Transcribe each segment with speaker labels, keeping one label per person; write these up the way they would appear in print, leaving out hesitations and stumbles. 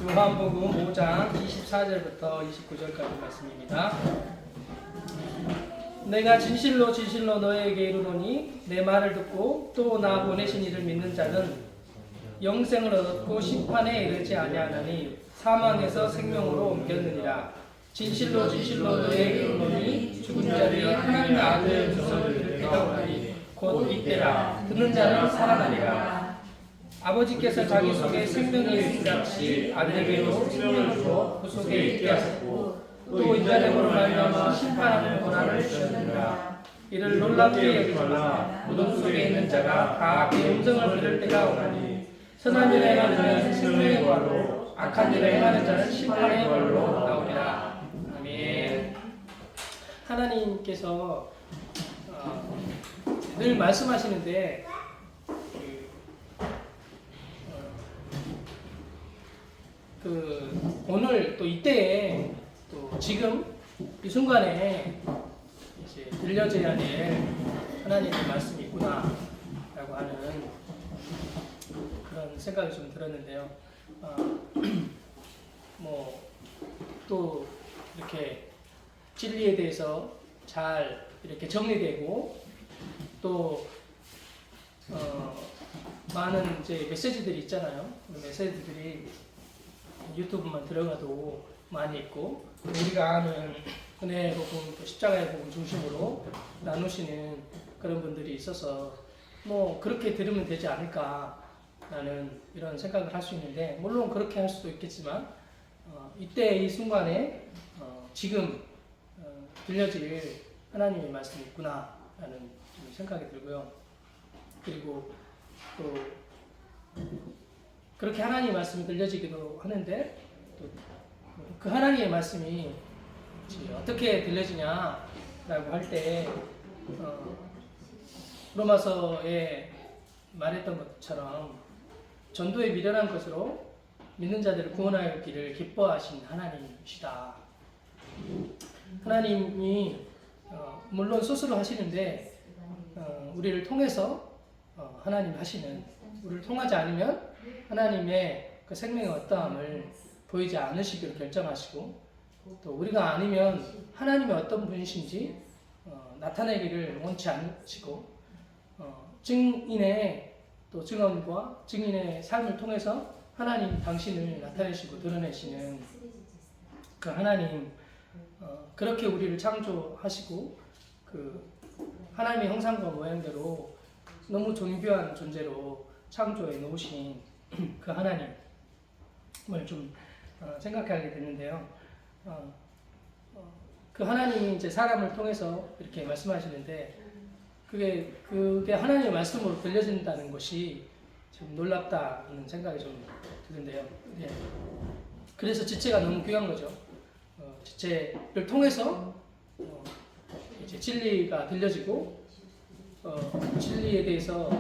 Speaker 1: 요한복음 5장 24절부터 29절까지 말씀입니다. 내가 진실로 진실로 너에게 이르노니 내 말을 듣고 또 나 보내신 이를 믿는 자는 영생을 얻고 심판에 이르지 아니하나니 사망에서 생명으로 옮겼느니라. 진실로 진실로 너에게 이르노니 죽은 자들이 하나님의 아들의 음성을 들을 때가 오나니 곧 이때라. 듣는 자는 살아나리라. 아버지께서 자기 속에 생명이 있는 같이 아들에게도 생명을 주어 그 속에 있게 하셨고 또 인자됨으로 말미암아 심판하는 권한을 주셨느니라. 이를 놀랍게 여기지 말라. 무덤 속에 있는 자가 다 그의 음성을 들을 때가 오나니 선한 일을 행하는 자는 생명의 부활로 악한 일을 행하는 자는 심판의 부활로 나오리라. 아멘. 하나님께서 늘 말씀하시는데 오늘 또 이때에 또 지금 이 순간에 이제 들려져야 될 하나님의 말씀이 있구나라고 하는 그런 생각이 좀 들었는데요. 또 이렇게 진리에 대해서 잘 이렇게 정리되고 또 많은 이제 메시지들이 있잖아요. 그 메시지들이 유튜브만 들어가도 많이 있고 우리가 아는 은혜의 복음, 또 십자가의 복음 중심으로 나누시는 그런 분들이 있어서 그렇게 들으면 되지 않을까라는 이런 생각을 할 수 있는데 물론 그렇게 할 수도 있겠지만 이때 이 순간에 지금 들려질 하나님의 말씀이 있구나라는 생각이 들고요. 그리고 또 그렇게 하나님의 말씀이 들려지기도 하는데 또 그 하나님의 말씀이 어떻게 들려지냐라고 할 때 로마서에 말했던 것처럼 전도에 미련한 것으로 믿는 자들을 구원하기를 기뻐하신 하나님이시다. 하나님이 물론 스스로 하시는데 우리를 통해서 하나님 하시는, 우리를 통하지 않으면 하나님의 그 생명의 어떠함을 보이지 않으시기로 결정하시고 또 우리가 아니면 하나님의 어떤 분이신지 나타내기를 원치 않으시고 증인의 또 증언과 증인의 삶을 통해서 하나님 당신을 나타내시고 드러내시는 그 하나님, 그렇게 우리를 창조하시고 그 하나님의 형상과 모양대로 너무 존귀한 존재로 창조해 놓으신 그 하나님을 좀 생각하게 되는데요. 그 하나님이 이제 사람을 통해서 이렇게 말씀하시는데 그게 하나님의 말씀으로 들려진다는 것이 좀 놀랍다는 생각이 좀 드는데요. 예. 그래서 지체가 너무 귀한 거죠. 지체를 통해서 이제 진리가 들려지고 진리에 대해서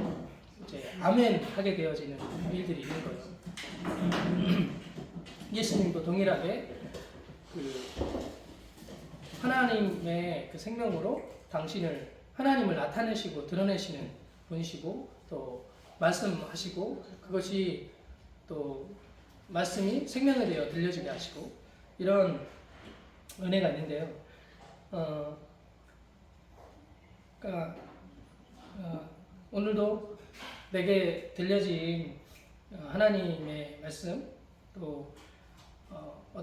Speaker 1: 이제 아멘 하게 되어지는 일들이 있는 거예요. 예수님도 동일하게 하나님의 그 생명으로 당신을 하나님을 나타내시고 드러내시는 분이시고 또 말씀하시고 그것이 또 말씀이 생명에 되어 들려지게 하시고 이런 은혜가 있는데요. 그러니까 오늘도 내게 들려진 하나님의 말씀 또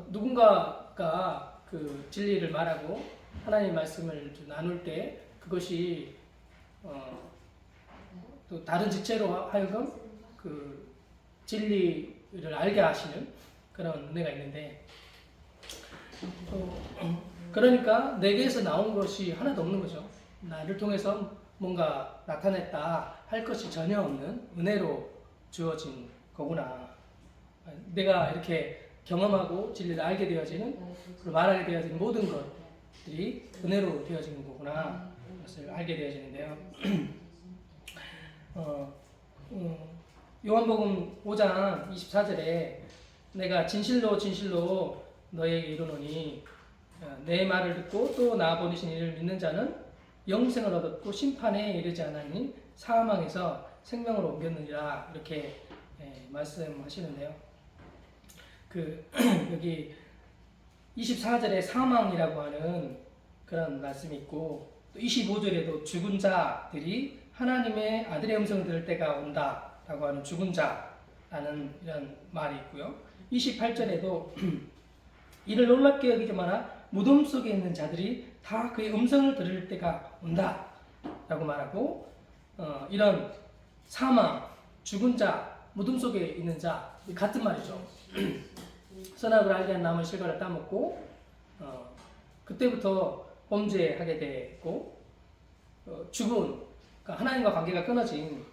Speaker 1: 누군가가 그 진리를 말하고 하나님 말씀을 나눌 때 그것이 또 다른 지체로 하여금 그 진리를 알게 하시는 그런 은혜가 있는데 그러니까 내게서 나온 것이 하나도 없는 거죠. 나를 통해서 뭔가 나타냈다 할 것이 전혀 없는 은혜로 주어진 거구나. 내가 이렇게 경험하고 진리를 알게 되어지는, 그리고 말하게 되어지는 모든 것들이 은혜로 되어지는 거구나. 그것을 알게 되어지는데요. 요한복음 5장 24절에 내가 진실로 진실로 너에게 이르노니 내 말을 듣고 또 나 보내신 이를 믿는 자는 영생을 얻었고 심판에 이르지 않으니 사망에서 생명으로 옮겼느니라 이렇게 말씀하시는데요. 그 여기 24절에 사망이라고 하는 그런 말씀이 있고 또 25절에도 죽은 자들이 하나님의 아들의 음성을 들을 때가 온다라고 하는 죽은 자라는 이런 말이 있고요. 28절에도 이를 놀랍게 여기지 마라 무덤 속에 있는 자들이 다 그의 음성을 들을 때가 온다라고 말하고 이런 사망, 죽은 자, 무덤 속에 있는 자 같은 말이죠. 선악을 알게 한 나무의 실과를 따먹고 그때부터 범죄하게 되고 죽은 그러니까 하나님과 관계가 끊어진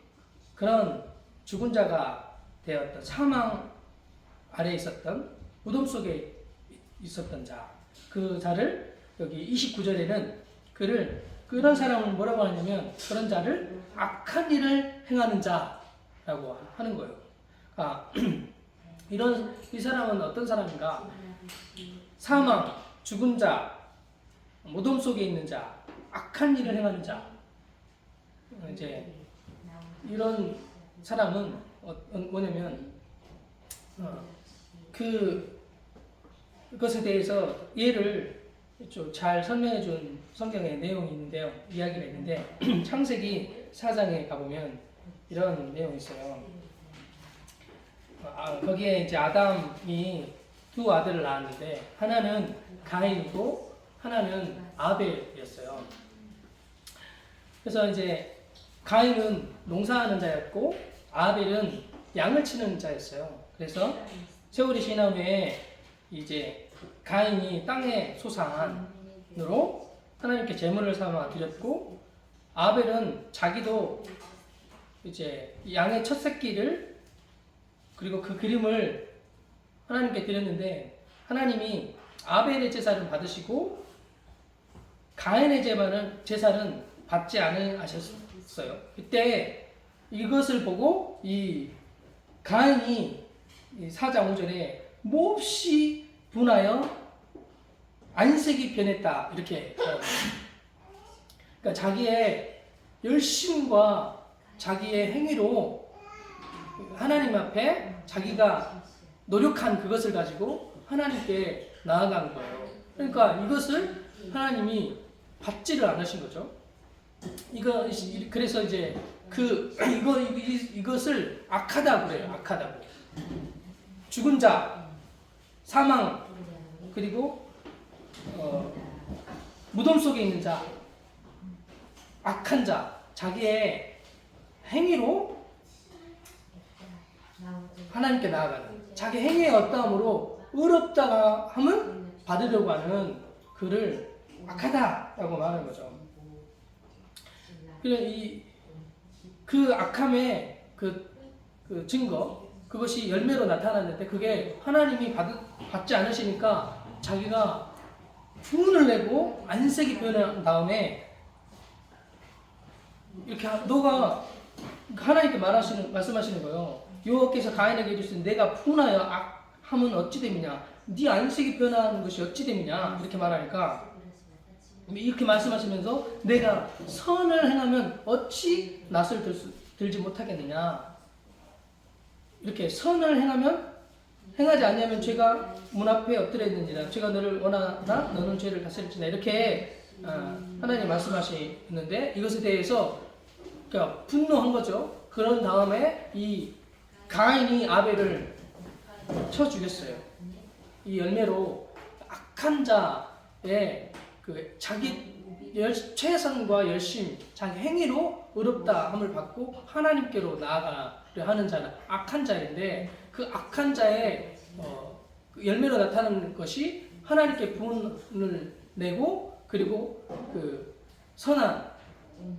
Speaker 1: 그런 죽은 자가 되었던 사망 아래에 있었던 무덤 속에 있었던 자, 그 자를 여기 29절에는 그런 사람은 뭐라고 하냐면 그런 자를 악한 일을 행하는 자라고 하는 거예요. 그러니까 이 사람은 어떤 사람인가? 사망, 죽은 자, 무덤 속에 있는 자, 악한 일을 행하는 자. 이제 이런 사람은 뭐냐면 그것에 대해서 예를 좀 잘 설명해 준 성경의 내용이 있는데요. 이야기가 있는데 창세기 4장에 가보면 이런 내용이 있어요. 거기에 이제 아담이 두 아들을 낳았는데 하나는 가인이고 하나는 아벨이었어요. 그래서 이제 가인은 농사하는 자였고 아벨은 양을 치는 자였어요. 그래서 세월이 지난 후에 이제 가인이 땅의 소산으로 하나님께 제물을 삼아 드렸고 아벨은 자기도 이제 양의 첫 새끼를 그리고 그 기름을 하나님께 드렸는데 하나님이 아벨의 제사를 받으시고 가인의 제사는 받지 않으셨어요. 그때 이것을 보고 이 가인이 4장 5절에 몹시 분하여 안색이 변했다 이렇게 그러니까 자기의 열심과 자기의 행위로 하나님 앞에 자기가 노력한 그것을 가지고 하나님께 나아간 거예요. 그러니까 이것을 하나님이 받지를 않으신 거죠. 그래서 이제 이것을 악하다 그래요. 악하다고. 죽은 자, 사망, 그리고 무덤 속에 있는 자, 악한 자, 자기의 행위로 하나님께 나아가는 자기 행위의 어떠함으로 의롭다가 함은 받으려고 하는 그를 악하다라고 말하는 거죠. 그 악함의 그 증거, 그것이 열매로 나타났는데 그게 하나님이 받지 않으시니까 자기가 분을 내고 안색이 변한 다음에 이렇게 너가 하나님께 말씀하시는 거예요. 여호와께서 가인에게 이르시되 내가 분하여 악함은 어찌 됨이냐 네 안색이 변하는 것이 어찌 됨이냐 이렇게 말하니까 이렇게 말씀하시면서 내가 선을 행하면 어찌 낯을 들지 못하겠느냐 이렇게 선을 행하지 않으면 죄가 문 앞에 엎드려 있는지라 죄가 너를 원하나 너는 죄를 다스릴지나 이렇게 하나님 말씀하시는데 이것에 대해서 그러니까 분노한 거죠. 그런 다음에 이 가인이 아벨을 쳐 죽였어요. 이 열매로 악한 자의 그 자기 최선과 열심, 자기 행위로 의롭다함을 받고 하나님께로 나아가려 하는 자는 악한 자인데 그 악한 자의 그 열매로 나타나는 것이 하나님께 분을 내고 그리고 그 선한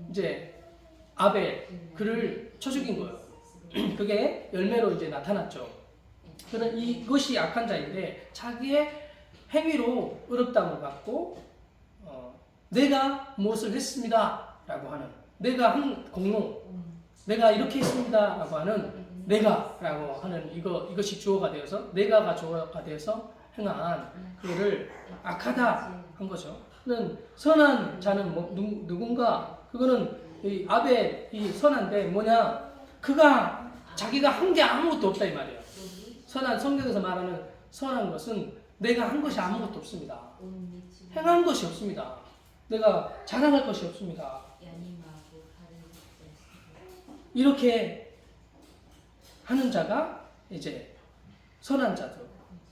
Speaker 1: 이제 아벨 그를 쳐 죽인 거예요. 그게 열매로 이제 나타났죠. 그는 이것이 악한 자인데 자기의 행위로 의롭다함을 받고 내가 무엇을 했습니다라고 하는 내가 한 공로 내가 이렇게 했습니다라고 하는 내가라고 하는 이것이 주어가 되어서 내가가 주어가 되어서 행한 그거를 악하다 한 거죠. 그는 선한 자는 누군가 그거는 이 아벨이 선한데 뭐냐 그가 자기가 한 게 아무것도 없다 이 말이에요. 선한 성경에서 말하는 선한 것은 내가 한 것이 아무것도 없습니다. 행한 것이 없습니다. 내가 자랑할 것이 없습니다. 이렇게 하는 자가 이제 선한 자죠.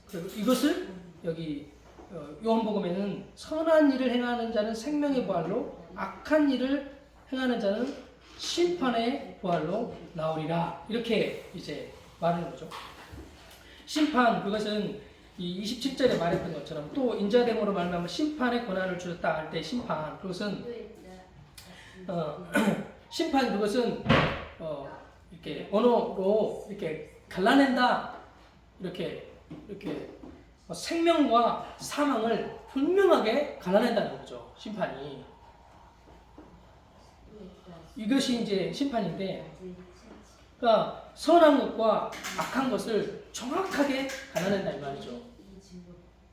Speaker 1: 그리고 이것을 여기 요한복음에는 선한 일을 행하는 자는 생명의 부활로 악한 일을 행하는 자는 심판의 부활로 나오리라. 이렇게 이제 말하는 거죠. 심판, 그것은 이 27절에 말했던 것처럼 또 인자됨으로 말하면 심판의 권한을 주셨다 할 때 심판, 그것은 심판, 그것은 이렇게 언어로 이렇게 갈라낸다, 이렇게 생명과 사망을 분명하게 갈라낸다는 거죠. 심판이. 이것이 이제 심판인데, 그러니까 선한 것과 악한 것을 정확하게 갈라낸다 이 말이죠.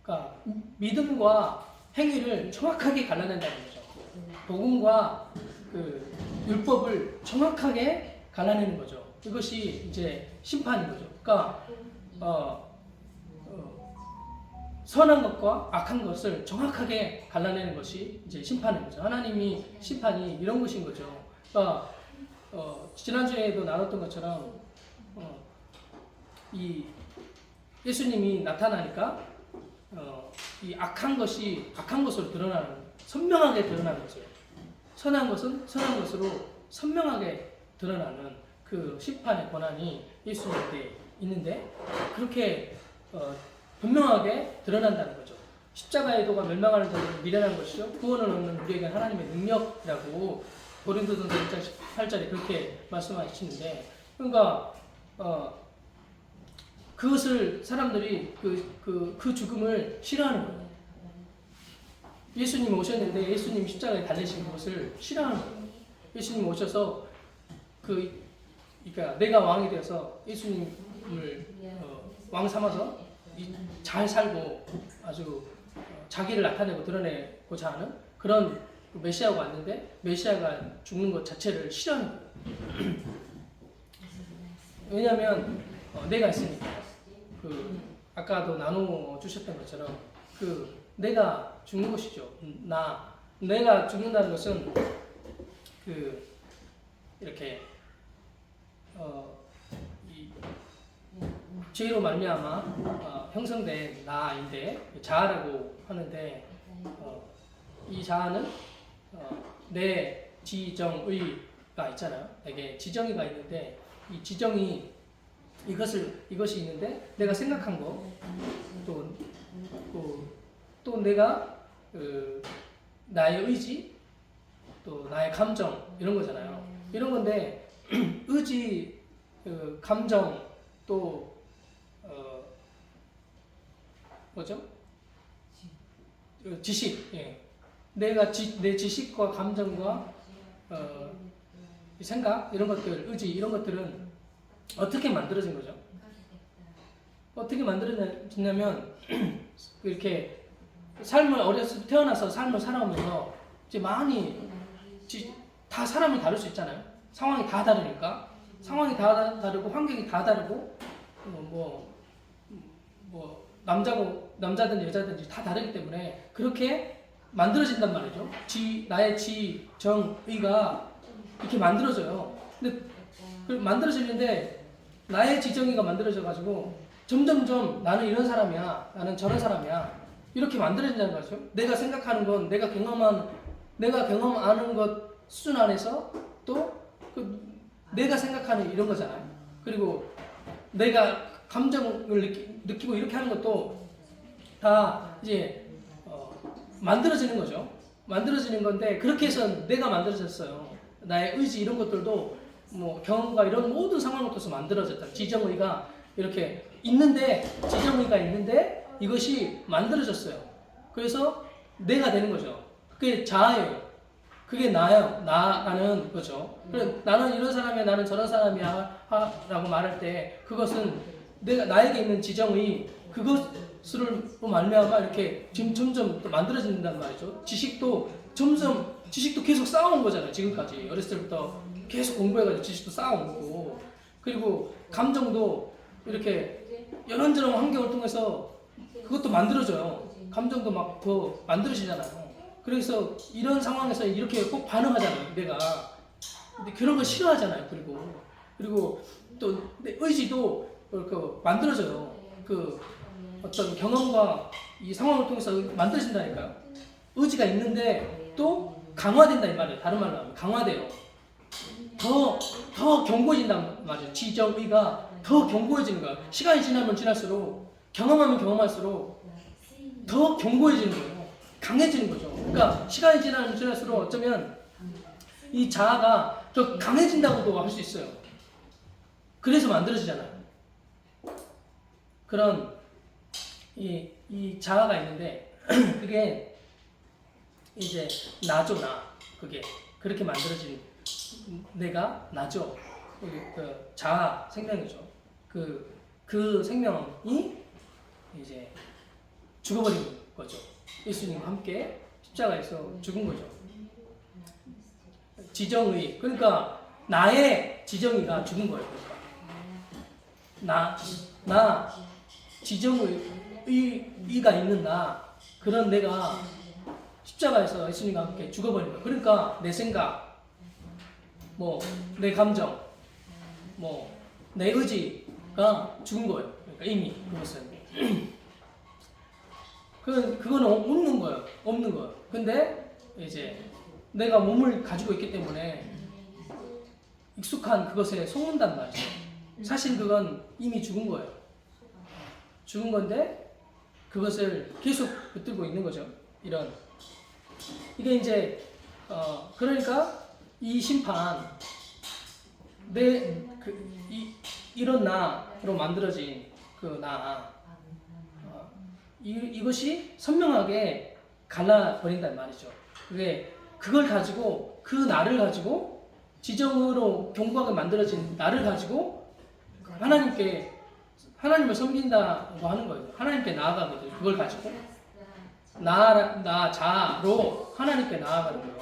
Speaker 1: 그러니까 믿음과 행위를 정확하게 갈라낸다는 거죠. 복음과 그 율법을 정확하게 갈라내는 거죠. 이것이 이제 심판인 거죠. 그러니까 선한 것과 악한 것을 정확하게 갈라내는 것이 이제 심판인 거죠. 하나님이 심판이 이런 것인 거죠. 그러니까 지난주에도 나눴던 것처럼 이 예수님이 나타나니까 이 악한 것이 악한 것으로 드러나는, 선명하게 드러나는 거죠. 선한 것은 선한 것으로 선명하게 드러나는 그 심판의 권한이 예수님한테 있는데, 그렇게 분명하게 드러난다는 거죠. 십자가의 도가 멸망하는 자들을 미련한 것이요 구원을 얻는 우리에게 하나님의 능력이라고 고린도전서 1장 18절에 그렇게 말씀하시는데, 그러니까 그것을 사람들이 그 죽음을 싫어하는 거예요. 예수님이 오셨는데 예수님 십자가에 달리신 그것을 싫어하는 거예요. 예수님 오셔서 그러니까 내가 왕이 되어서 예수님을 왕 삼아서 잘 살고 아주 자기를 나타내고 드러내고자 하는 그런 메시아가 왔는데, 메시아가 죽는 것 자체를 싫어하는 거예요. 왜냐하면 내가 있으니까. 아까도 나눠 주셨던 것처럼 내가 죽는 것이죠. 내가 죽는다는 것은 이렇게 이 죄로 말미암아 형성된 나인데, 자아라고 하는데, 이 자아는 내 지정의가 있잖아요. 내게 지정의가 있는데, 이 지정이 이것이 있는데, 내가 생각한 거, 또 내가 나의 의지, 또 나의 감정, 이런 거잖아요. 이런 건데 의지, 감정, 또 뭐죠? 지식. 예. 내 지식과 감정과 생각, 이런 것들, 의지, 이런 것들은 어떻게 만들어진 거죠? 어떻게 만들어졌냐면 이렇게 태어나서 삶을 살아오면서 이제 많이 다 사람이 다를 수 있잖아요. 상황이 다 다르니까. 상황이 다 다르고 환경이 다 다르고 남자든 여자든지 다 다르기 때문에 그렇게 만들어진단 말이죠. 나의 지정의가 이렇게 만들어져요. 근데 만들어지는데 나의 지정의가 만들어져가지고 점점점 나는 이런 사람이야, 나는 저런 사람이야, 이렇게 만들어진다는 거죠. 내가 생각하는 건 내가 경험하는 것 수준 안에서 또 내가 생각하는 이런 거잖아요. 그리고 내가 감정을 느끼고 이렇게 하는 것도 다 이제 만들어지는 거죠. 만들어지는 건데, 그렇게 해서 내가 만들어졌어요. 나의 의지, 이런 것들도 경험과 이런 모든 상황부터서 만들어졌다. 지정의가 이렇게 지정의가 있는데 이것이 만들어졌어요. 그래서 내가 되는 거죠. 그게 자아예요. 그게 나라는 거죠. 그래, 나는 이런 사람이야, 나는 저런 사람이야 라고 말할 때, 그것은 나에게 있는 지정의, 그것을 말미암아 이렇게 점점 또 만들어진다는 말이죠. 지식도 계속 쌓아온 거잖아요. 지금까지 어렸을 때부터 계속 공부해가지고 지식도 쌓아온 거고, 그리고 감정도 이렇게 이런저런 환경을 통해서 그것도 만들어져요. 감정도 막 더 만들어지잖아요. 그래서 이런 상황에서 이렇게 꼭 반응하잖아요. 내가. 근데 그런 거 싫어하잖아요. 그리고 또 내 의지도 그 만들어져요. 그 어떤 경험과 이 상황을 통해서 만들어진다니까요. 의지가 있는데 또 강화된다 이 말이에요. 다른 말로 하면 강화돼요. 더 견고해진단 말이에요. 지정의가 더 견고해지는 거야. 시간이 지나면 지날수록 경험하면 경험할수록 더 견고해지는 거예요. 강해지는 거죠. 그러니까 시간이 지나면 지날수록 어쩌면 이 자아가 더 강해진다고도 할 수 있어요. 그래서 만들어지잖아요. 그런 이 자아가 있는데 그게 이제 나죠, 나. 그게 그렇게 만들어진 내가 나죠. 그 자아 생명이죠. 그 생명이 이제 죽어버린 거죠. 예수님과 함께 십자가에서 죽은 거죠. 지정의, 그러니까 나의 지정의가 죽은 거예요. 그러니까 나 지정의가 있는 나, 그런 내가 십자가에서 예수님과 함께 죽어버린 거예요. 그러니까 내 생각, 뭐 내 감정, 뭐 내 의지가 죽은 거예요. 그러니까 이미 그것은 그거는 없는 거예요. 없는 거예요. 근데 이제 내가 몸을 가지고 있기 때문에 익숙한 그것에 속는단 말이죠. 사실 그건 이미 죽은 거예요. 죽은 건데 그것을 계속 붙들고 있는 거죠. 이게 이제 그러니까 이 심판 이런 나로 만들어진 그 나 이것이 선명하게 갈라버린단 말이죠. 그걸 가지고 그 나를 가지고 지정으로 견고하게 만들어진 나를 가지고 하나님을 섬긴다고 하는 거예요. 하나님께 나아가거든요. 그걸 가지고 나 자로 하나님께 나아가는 거예요.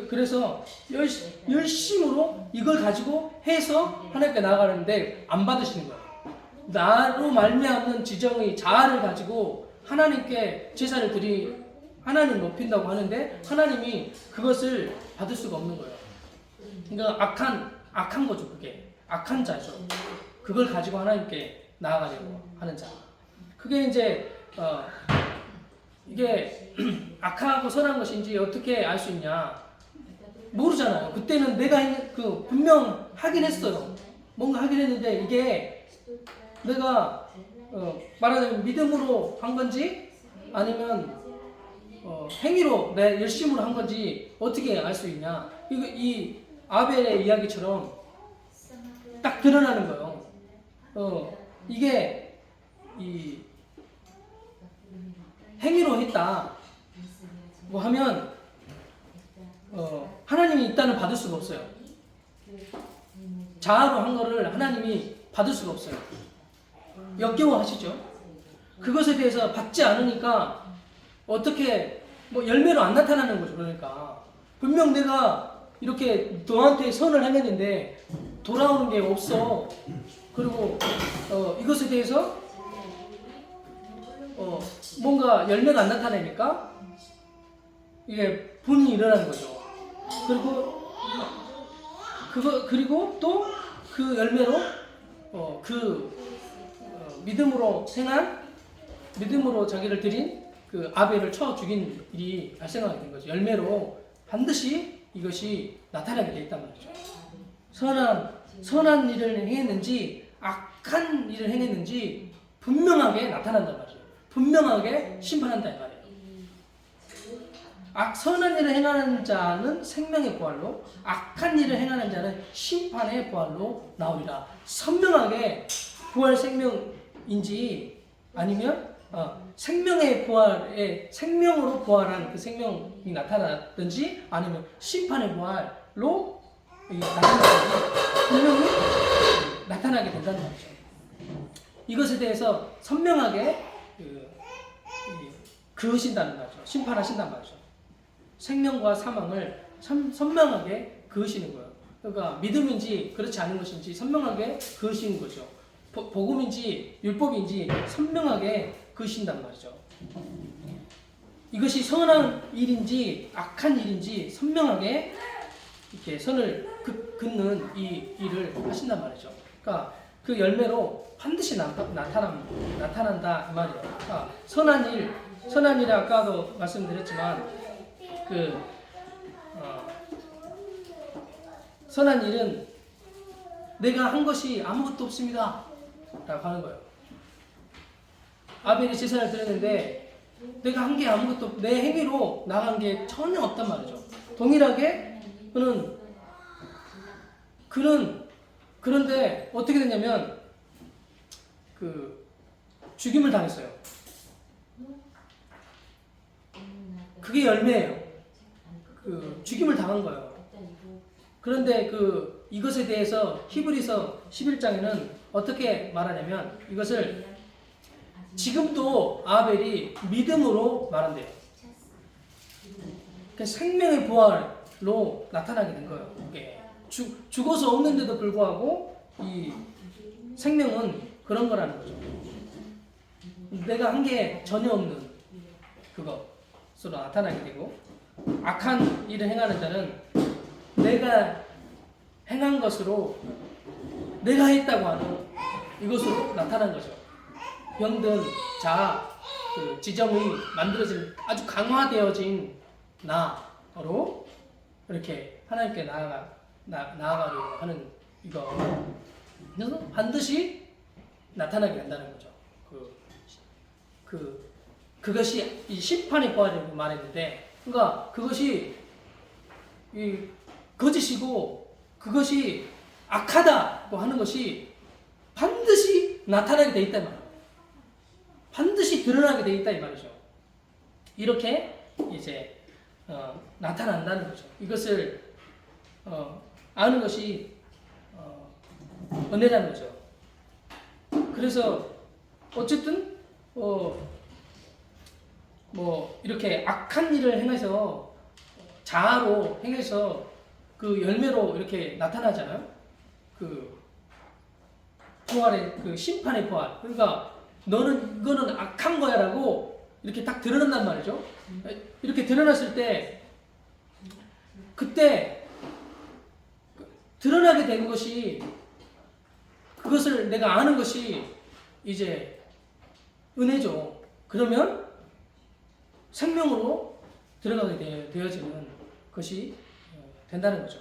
Speaker 1: 그래서 열심으로 이걸 가지고 해서 하나님께 나아가는데 안 받으시는 거예요. 나로 말미암는 지정의 자아를 가지고 하나님께 제사를 하나님 높인다고 하는데 하나님이 그것을 받을 수가 없는 거예요. 그러니까 악한 거죠. 그게 악한 자죠. 그걸 가지고 하나님께 나아가려고 하는 자. 그게 이제 이게 악하고 선한 것인지 어떻게 알 수 있냐? 모르잖아요. 그때는 내가 분명 하긴 했어요. 뭔가 하긴 했는데 이게 내가 말하자면 믿음으로 한 건지 아니면 행위로 내 열심으로 한 건지 어떻게 알 수 있냐? 이 아벨의 이야기처럼 딱 드러나는 거예요. 이게 이 행위로 했다 뭐 하면 하나님이 일단은 받을 수가 없어요. 자아로 한 거를 하나님이 받을 수가 없어요. 역겨워하시죠. 그것에 대해서 받지 않으니까 어떻게 뭐 열매로 안 나타나는 거죠. 그러니까 분명 내가 이렇게 너한테 선을 행했는데 돌아오는 게 없어. 그리고 이것에 대해서 뭔가 열매가 안 나타나니까 이게 분이 일어나는 거죠. 그리고 또 그 열매로 믿음으로 자기를 드린 그 아벨을 쳐 죽인 일이 발생하게 된 거죠. 열매로 반드시 이것이 나타나게 돼 있단 말이죠. 선한 일을 행했는지 악한 일을 행했는지 분명하게 나타난단 말이죠. 분명하게 심판한다 이 말이에요. 선한 일을 행하는 자는 생명의 부활로, 악한 일을 행하는 자는 심판의 부활로 나오리라. 선명하게 부활 생명인지 아니면 생명의 부활에 생명으로 부활한 그 생명이 나타나든지 아니면 심판의 부활로 나타나든지 분명히 나타나게 된다는 말이죠. 이것에 대해서 선명하게 그으신다는 말이죠. 심판하신다는 말이죠. 생명과 사망을 선명하게 그으시는 거예요. 그러니까 믿음인지 그렇지 않은 것인지 선명하게 그으시는 거죠. 복음인지 율법인지 선명하게 그으신단 말이죠. 이것이 선한 일인지 악한 일인지 선명하게 이렇게 선을 긋는 이 일을 하신단 말이죠. 그러니까 그 열매로 반드시 나타난다 이 말이에요. 그러니까 선한 일 아까도 말씀드렸지만 선한 일은 내가 한 것이 아무것도 없습니다 라고 하는 거예요. 아벨이 제사를 드렸는데 내가 한 게 아무것도 없고 내 행위로 나간 게 전혀 없단 말이죠. 동일하게 그는 그런데 어떻게 됐냐면 죽임을 당했어요. 그게 열매예요. 죽임을 당한 거예요. 그런데 이것에 대해서 히브리서 11장에는 어떻게 말하냐면 이것을 지금도 아벨이 믿음으로 말한대요. 생명의 부활로 나타나게 된 거예요. 이게 죽어서 없는데도 불구하고 이 생명은 그런 거라는 거죠. 내가 한 게 전혀 없는 그것으로 나타나게 되고, 악한 일을 행하는 자는 내가 행한 것으로 내가 했다고 하는 이것으로 나타난 거죠. 병든 자, 지정이 만들어진 아주 강화되어진 나로 이렇게 하나님께 나아가려고 하는 이거. 그래서 반드시 나타나게 된다는 거죠. 그것이 이 심판의 부활이라고 말했는데, 그러니까 그것이 이 거짓이고 그것이 악하다고 하는 것이 반드시 나타나게 돼 있다 이 말이에요. 반드시 드러나게 돼 있다 이 말이죠. 이렇게 이제 나타난다는 거죠. 이것을 아는 것이 은혜라는 거죠. 그래서 어쨌든 이렇게 악한 일을 행해서 자아로 행해서 그 열매로 이렇게 나타나잖아요. 부활의 심판의 부활. 그러니까 너는 이거는 악한 거야라고 이렇게 딱 드러난단 말이죠. 이렇게 드러났을 때 그때 드러나게 된 것이 그것을 내가 아는 것이 이제 은혜죠. 그러면 생명으로 들어가게 되어지는 것이 된다는 거죠.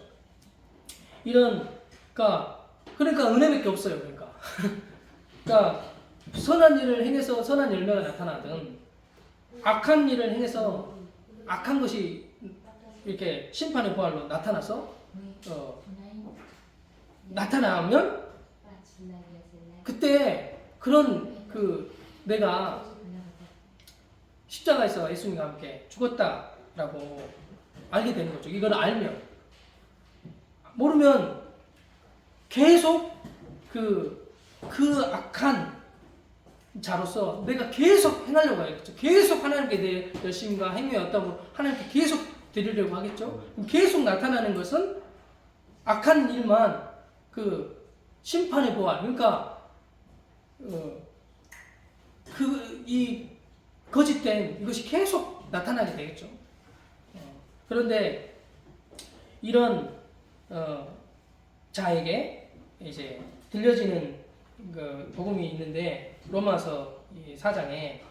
Speaker 1: 그러니까 은혜밖에 없어요. 그러니까 선한 일을 행해서 선한 열매가 나타나든 악한 일을 행해서 악한 것이 이렇게 심판의 부활로 나타나면 그때 그런 내가 십자가에서 예수님과 함께 죽었다라고 알게 되는 거죠. 이걸 알면. 모르면 계속 그 악한 자로서 내가 계속 행하려고 하겠죠. 계속 하나님께 내 열심과 행위에 어떠고 하나님께 계속 드리려고 하겠죠. 계속 나타나는 것은 악한 일만 심판의 부활. 그러니까 이 거짓된 이것이 계속 나타나게 되겠죠. 그런데 이런 자에게 이제 들려지는 복음이 있는데 로마서 4장에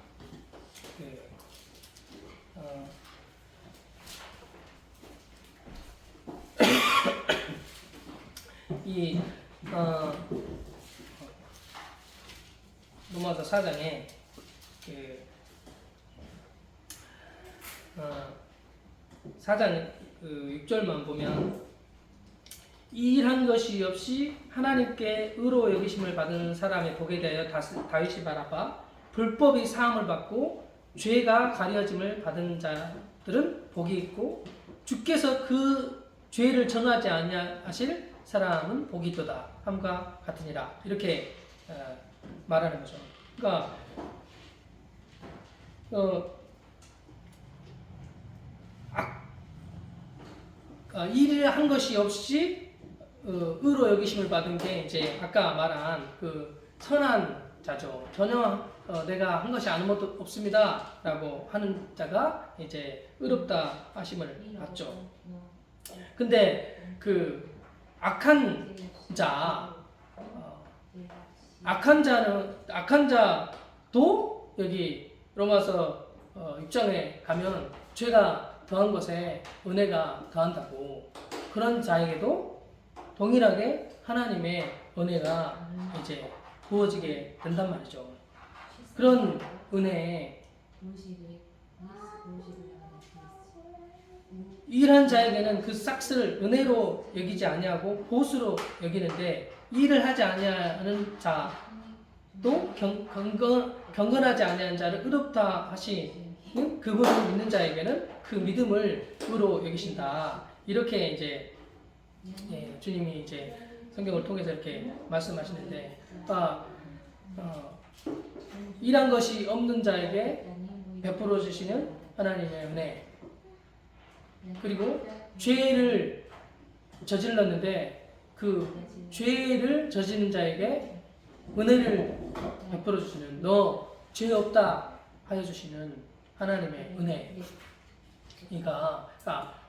Speaker 1: 로마서 4장에 4장 6절만 보면 이 일한 것이 없이 하나님께 의로 여기심을 받은 사람의 복에 대하여 다윗이 말하바 불법이 사함을 받고 죄가 가려짐을 받은 자들은 복이 있고 주께서 그 죄를 정하지 아니하실 사람은 복이 있도다 함과 같으니라. 이렇게 말하는 거죠. 그러니까 일을 한 것이 없이 의로 여기심을 받은 게 이제 아까 말한 선한 자죠. 전혀 내가 한 것이 아무것도 없습니다라고 하는 자가 이제 의롭다 하심을 받죠. 근데 그 악한 자, 악한 자도 여기 로마서 6장에 가면 죄가 더한 것에 은혜가 더한다고, 그런 자에게도 동일하게 하나님의 은혜가 이제 부어지게 된단 말이죠. 그런 은혜에 일한 자에게는 그 싹스를 은혜로 여기지 아니하고 보수로 여기는데, 일을 하지 아니하는 자도 경건하지 아니한 자를 의롭다 하시는 그분을 믿는 자에게는 그 믿음을 의로 여기신다. 이렇게 이제 주님이 이제 성경을 통해서 이렇게 말씀하시는데, 일한 것이 없는 자에게 베풀어 주시는 하나님의 은혜, 그리고 죄를 저질렀는데 그 죄를 저지른 자에게 은혜를 베풀어 주시는, 너 죄 없다 하여 주시는 하나님의 은혜. 그러니까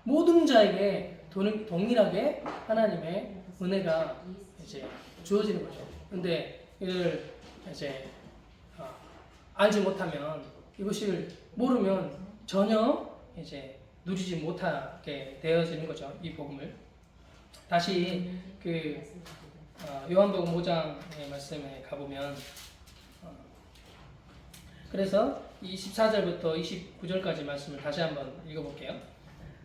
Speaker 1: 모든 자에게 동일하게 하나님의 은혜가 이제 주어지는 거죠. 근데 이를 이제 알지 못하면, 이것을 모르면 전혀 이제 누리지 못하게 되어지는 거죠, 이 복음을. 다시 그 요한복음 5장의 말씀에 가보면, 그래서 24절부터 29절까지 말씀을 다시 한번 읽어볼게요.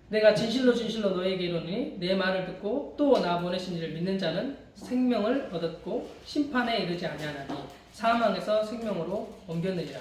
Speaker 1: 내가 진실로 진실로 너에게 이르노니 내 말을 듣고 또 나 보내신 이를 믿는 자는 생명을 얻었고 심판에 이르지 아니하나니 사망에서 생명으로 옮겼느니라.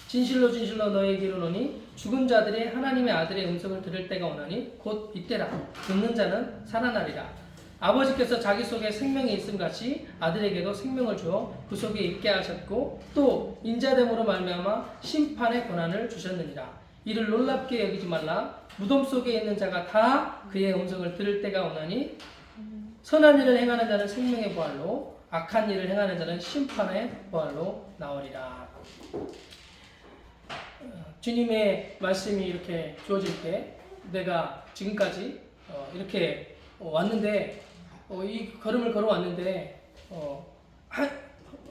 Speaker 1: 진실로 진실로 너에게 이르노니 죽은 자들이 하나님의 아들의 음성을 들을 때가 오나니 곧 이때라. 듣는 자는 살아나리라. 아버지께서 자기 속에 생명이 있음 같이 아들에게도 생명을 주어 그 속에 있게 하셨고 또 인자됨으로 말미암아 심판의 권한을 주셨느니라. 이를 놀랍게 여기지 말라. 무덤 속에 있는 자가 다 그의 음성을 들을 때가 오나니 선한 일을 행하는 자는 생명의 부활로, 악한 일을 행하는 자는 심판의 부활로 나오리라. 주님의 말씀이 이렇게 주어질 때, 내가 지금까지 이렇게 왔는데, 이 걸음을 걸어왔는데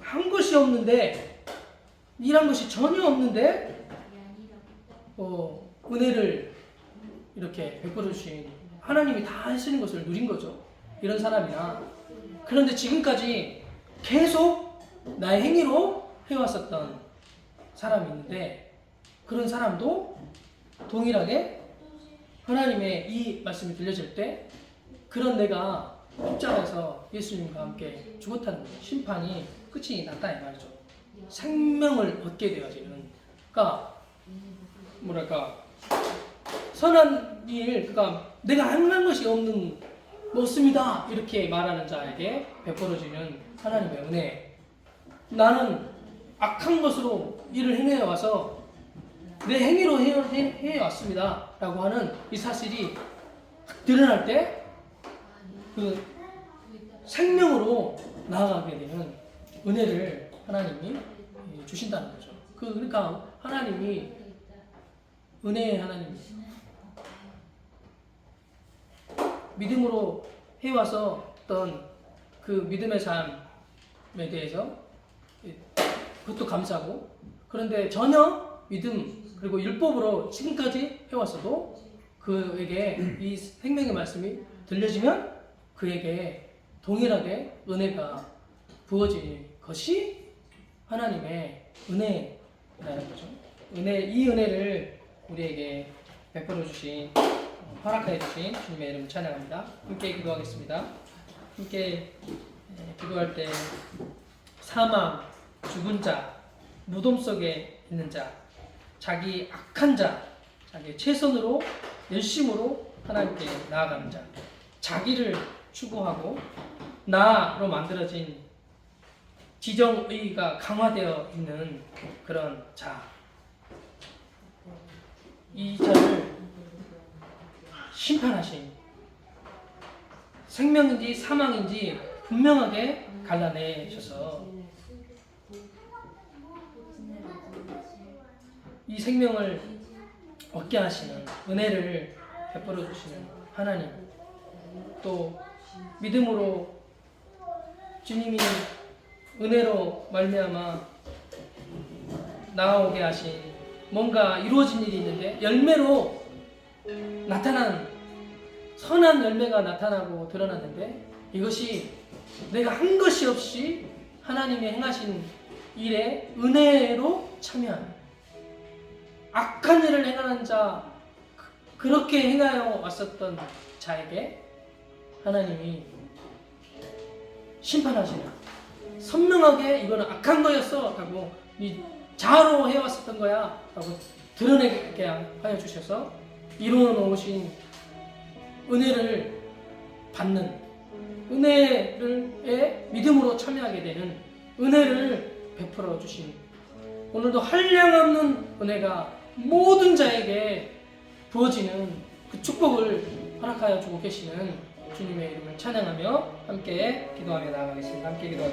Speaker 1: 한 것이 없는데, 일한 것이 전혀 없는데 은혜를 이렇게 베풀어 주신 하나님이 다 하시는 것을 누린 거죠, 이런 사람이나. 그런데 지금까지 계속 나의 행위로 해왔었던 사람이 있는데, 그런 사람도 동일하게 하나님의 이 말씀이 들려질 때, 그런 내가 십자가에서 예수님과 함께 죽었다는 거예요. 심판이 끝이 났다 이 말이죠. 생명을 얻게 되어지는, 그러니까 뭐랄까, 선한 일, 그러니까 내가 한 것이 없습니다 이렇게 말하는 자에게 베풀어지는 하나님의 은혜. 나는 악한 것으로 일을 행해와서 내 행위로 해왔습니다 라고 하는 이 사실이 드러날 때 그 생명으로 나아가게 되는 은혜를 하나님이 주신다는 거죠. 그러니까 하나님이 은혜의 하나님이에요. 믿음으로 해와서 어떤 그 믿음의 삶에 대해서 그것도 감사하고, 그런데 전혀 믿음 그리고 율법으로 지금까지 해왔어도 그에게 이 생명의 말씀이 들려지면 그에게 동일하게 은혜가 부어질 것이 하나님의 은혜라는 거죠. 이 은혜를 우리에게 베풀어 주신, 허락하여 주신 주님의 이름을 찬양합니다. 함께 기도하겠습니다. 함께 기도할 때 사망, 죽은 자, 무덤 속에 있는 자, 자기 악한 자, 자기 최선으로 열심으로 하나님께 나아가는 자, 자기를 추구하고 나로 만들어진 지정의가 강화되어 있는 그런 자, 이 자를 심판하신, 생명인지 사망인지 분명하게 갈라내셔서 이 생명을 얻게 하시는 은혜를 베풀어 주시는 하나님, 또 믿음으로 주님이 은혜로 말미암아 나아오게 하신 뭔가 이루어진 일이 있는데 열매로 나타난 선한 열매가 나타나고 드러났는데 이것이 내가 한 것이 없이 하나님의 행하신 일에 은혜로 참여하는, 악한 일을 행하는 자, 그렇게 행하여 왔었던 자에게 하나님이 심판하시는, 선명하게 이거는 악한 거였어 하고 네 자아로 해왔었던 거야 하고 드러내게 하여 주셔서 이루어 놓으신 은혜를 받는, 은혜를 믿음으로 참여하게 되는 은혜를 베풀어 주신, 오늘도 한량없는 은혜가 모든 자에게 부어지는 그 축복을 허락하여 주고 계시는 주님의 이름을 찬양하며 함께 기도하며 나아가겠습니다. 함께 기도하겠습니다.